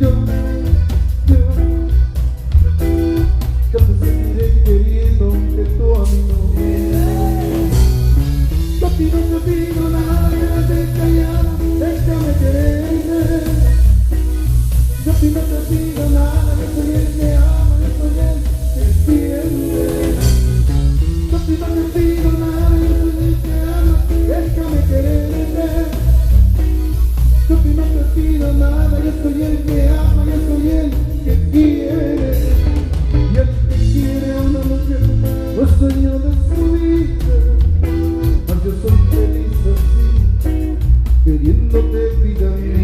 yo te seguiré queriendo, que tú a mí no vienes. Yo a ti no te pido nada, quédate callada, déjame quererte. Yo a ti no te pido nada, yo soy el que ama, yo soy el que siente. Yo a ti no te pido nada, yo soy el que ama, déjame quererte. Yo a ti no te pido nada, yo soy el que ama, yo soy el que quiere. Y el que quiere a una mujer, los sueños de su vida. Mas yo soy feliz así, queriéndote vida mía.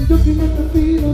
Yo que no te pido